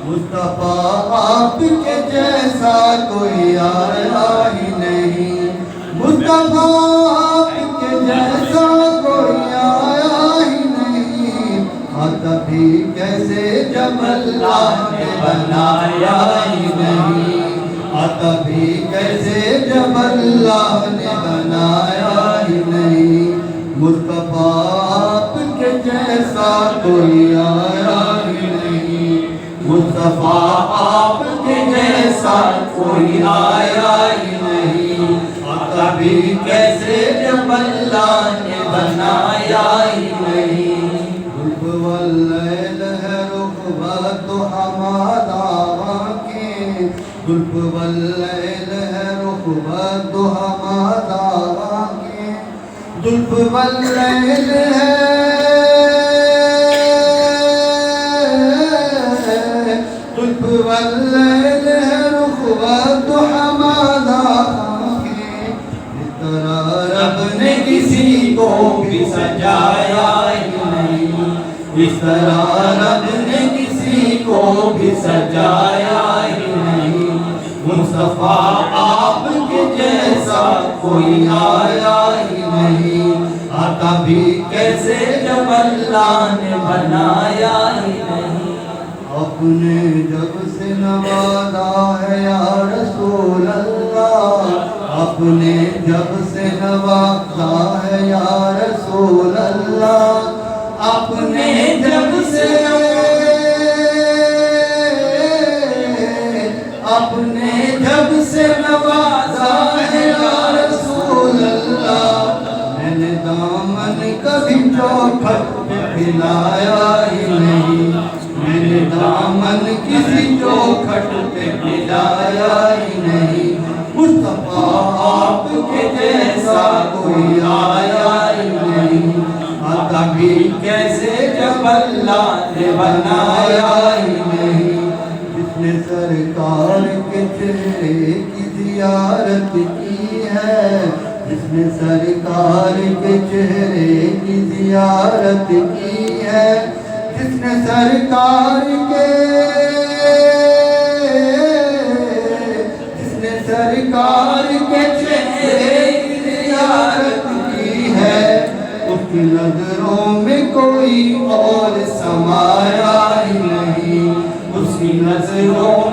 مصطفیٰ آپ کے جیسا کوئی آیا ہی نہیں، مصطفیٰ آپ کے جیسا کوئی آیا ہی نہیں، تبھی کیسے جب اللہ نے بنایا ہی نہیں، تبھی کیسے جب اللہ نے بنایا ہی نہیں، مصطفیٰ آپ کے جیسا کوئی آیا ہی نہیں، مصطفیٰ آپ کے جیسا کوئی آیا ہی نہیں، تبھی کیسے جب اللہ نے بنایا ہی نہیں۔ ظلف واللیل ہے رغبت ہمارا آنکھیں، ظلف واللیل ہے رغبت ہمارا آنکھیں، ظلف واللیل ہے ظلف واللیل ہے رغبت ہمارا آنکھیں، اس طرح رب نے کسی کو بھی سجایا ہی نہیں، اس طرح رب نے کسی کو بھی سجایا ہی نہیں، مصطفیٰ آپ کے جیسا کوئی آیا ہی نہیں، تبھی کیسے جب اللہ نے بنایا ہی نہیں۔ آپ نے جب سے نوازا ہے یا رسول اللہ، آپ نے جب سے نوازا ہے یا رسول اللہ، آپ نے جب سے نوازا ہے یا رسول اللہ، میں نے دامن کبھی چوکھٹ پہ پھیلایا ہی نہیں، میں نے دامن کسی چوکھٹ پہ پھیلایا ہی نہیں، مصطفیٰ آپ کے جیسا کوئی آیا ہی نہیں، تبھی کیسے جب اللہ نے بنایا ہی نہیں۔ جس نے سرکار کے چہرے کی زیارت کی ہے، جس نے سرکار کے چہرے کی زیارت کی ہے، جس نے سرکار کے چہرے کی زیارت کی ہے، اس کی نظروں میں کوئی اور سمایا ہی نہیں، اس کی نظروں